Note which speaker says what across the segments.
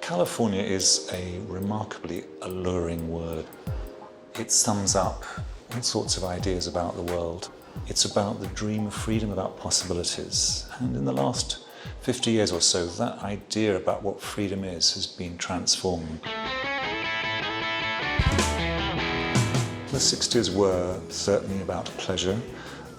Speaker 1: California is a remarkably alluring word. It sums up all sorts of ideas about the world. It's about the dream of freedom, about possibilities. And in the last 50 years or so, that idea about what freedom is has been transformed. The 60s were certainly about pleasure,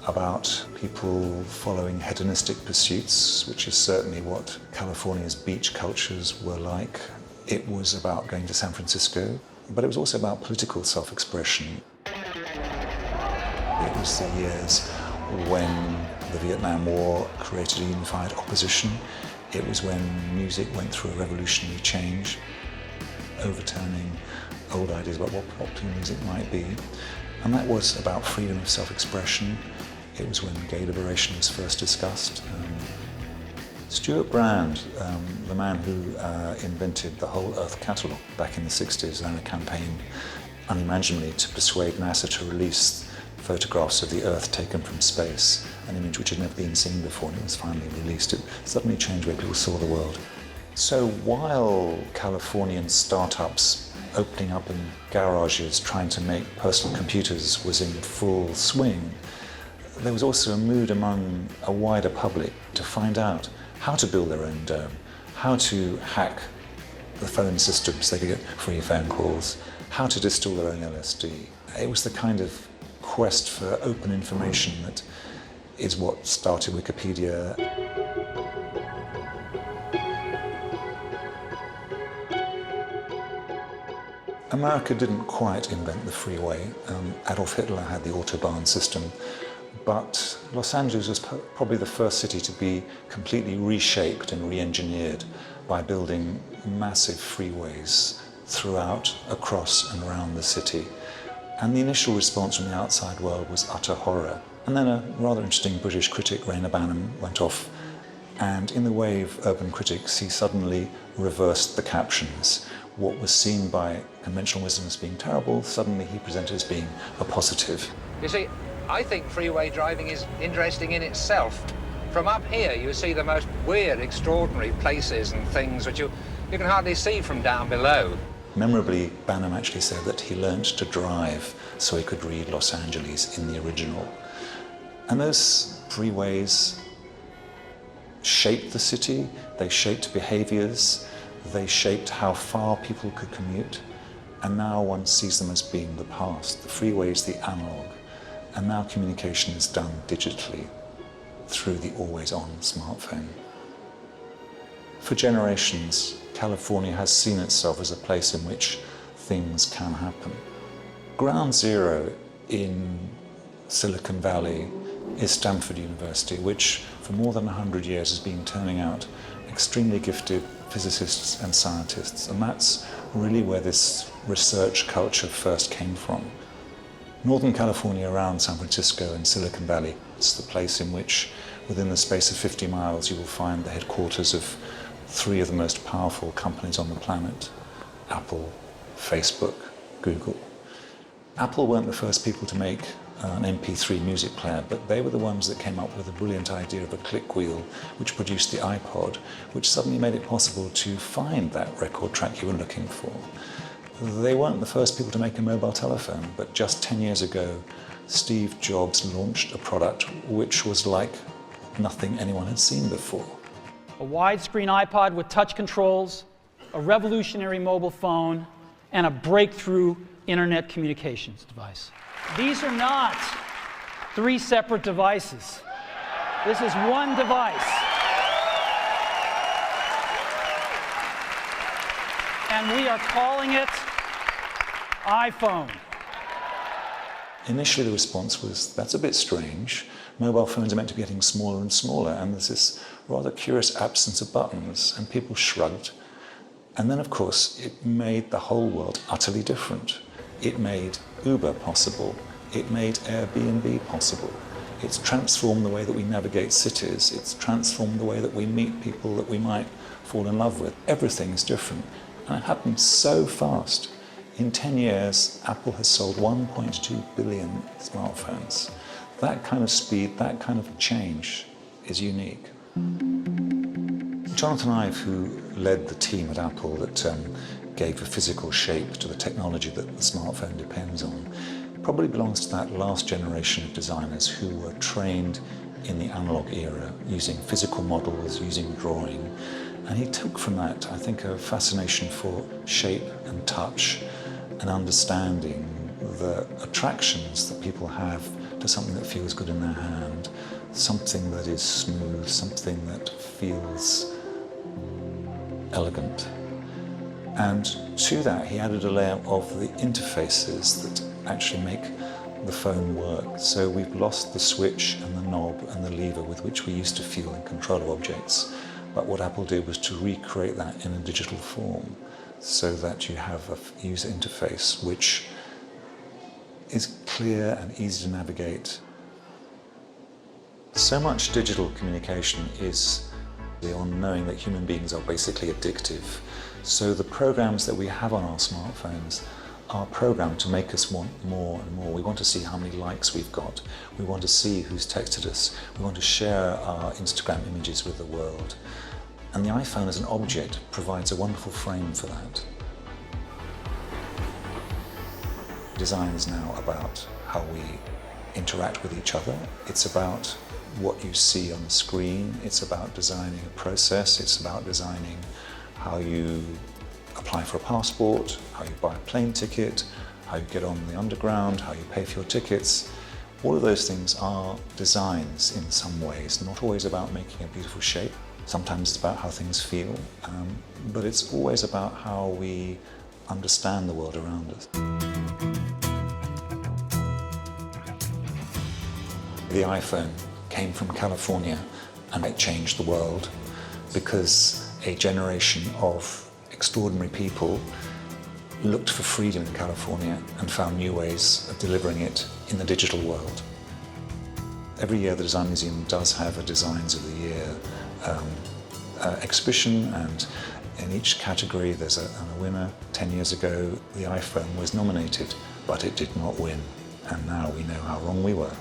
Speaker 1: about people following hedonistic pursuits, which is certainly what California's beach cultures were like. It was about going to San Francisco, but it was also about political self-expression. It was the years when the Vietnam War created a unified opposition. It was when music went through a revolutionary change, overturning old ideas about what popular music might be. And that was about freedom of self-expression. It was when gay liberation was first discussed. Stuart Brand, the man who invented the Whole Earth Catalogue back in the 60s, ran a campaign unimaginably to persuade NASA to release photographs of the Earth taken from space, an image which had never been seen before, and it was finally released. It suddenly changed the way people saw the world. So while Californian startups opening up in garages trying to make personal computers was in full swing, there was also a mood among a wider public to find out how to build their own dome, how to hack the phone systems so they could get free phone calls, how to distill their own LSD. It was the kind of quest for open information that is what started Wikipedia. America didn't quite invent the freeway. Adolf Hitler had the Autobahn system, but Los Angeles was probably the first city to be completely reshaped and re-engineered by building massive freeways throughout, across and around the city. And the initial response from the outside world was utter horror. And then a rather interesting British critic, Rainer Banham, went off, and in the wave of urban critics, he suddenly reversed the captions. What was seen by conventional wisdom as being terrible, suddenly he presented as being a positive.
Speaker 2: You see, I think freeway driving is interesting in itself. From up here, you see the most weird, extraordinary places and things which you can hardly see from down below.
Speaker 1: Memorably, Banham actually said that he learned to drive so he could read Los Angeles in the original. And those freeways shaped the city, they shaped behaviors, they shaped how far people could commute, and now one sees them as being the past. The freeway is the analog, and now communication is done digitally through the always-on smartphone. For generations, California has seen itself as a place in which things can happen. Ground zero in Silicon Valley is Stanford University, which for more than 100 years has been turning out extremely gifted physicists and scientists, and that's really where this research culture first came from. Northern California around San Francisco and Silicon Valley, it's the place in which within the space of 50 miles you will find the headquarters of three of the most powerful companies on the planet: Apple, Facebook, Google. Apple weren't the first people to make an MP3 music player, but they were the ones that came up with the brilliant idea of a click wheel, which produced the iPod, which suddenly made it possible to find that record track you were looking for. They weren't the first people to make a mobile telephone, but just 10 years ago, Steve Jobs launched a product which was like nothing anyone had seen before.
Speaker 3: A widescreen iPod with touch controls, a revolutionary mobile phone, and a breakthrough internet communications device. These are not three separate devices. This is one device. And we are calling it iPhone.
Speaker 1: Initially the response was, that's a bit strange. Mobile phones are meant to be getting smaller and smaller, and there's this rather curious absence of buttons, and people shrugged. And then, of course, it made the whole world utterly different. It made Uber possible. It made Airbnb possible. It's transformed the way that we navigate cities. It's transformed the way that we meet people that we might fall in love with. Everything is different. And it happened so fast. In 10 years, Apple has sold 1.2 billion smartphones. That kind of speed, that kind of change is unique. Jonathan Ive, who led the team at Apple that gave a physical shape to the technology that the smartphone depends on, probably belongs to that last generation of designers who were trained in the analog era, using physical models, using drawing. And he took from that, I think, a fascination for shape and touch and understanding the attractions that people have to something that feels good in their hand, something that is smooth, something that feels elegant. And to that, he added a layer of the interfaces that actually make the phone work. So we've lost the switch and the knob and the lever with which we used to feel in control of objects. But what Apple did was to recreate that in a digital form so that you have a user interface which is clear and easy to navigate. So much digital communication is on knowing that human beings are basically addictive. So the programs that we have on our smartphones are programmed to make us want more and more. We want to see how many likes we've got. We want to see who's texted us. We want to share our Instagram images with the world. And the iPhone as an object provides a wonderful frame for that. Design is now about how we interact with each other. It's about what you see on the screen. It's about designing a process. It's about designing how you apply for a passport, how you buy a plane ticket, how you get on the underground, how you pay for your tickets. All of those things are designs in some ways, not always about making a beautiful shape. Sometimes it's about how things feel, but it's always about how we understand the world around us. The iPhone came from California and it changed the world because a generation of extraordinary people looked for freedom in California and found new ways of delivering it in the digital world. Every year the Design Museum does have a Designs of the Year exhibition, and in each category there's a winner. 10 years ago the iPhone was nominated, but it did not win, and now we know how wrong we were.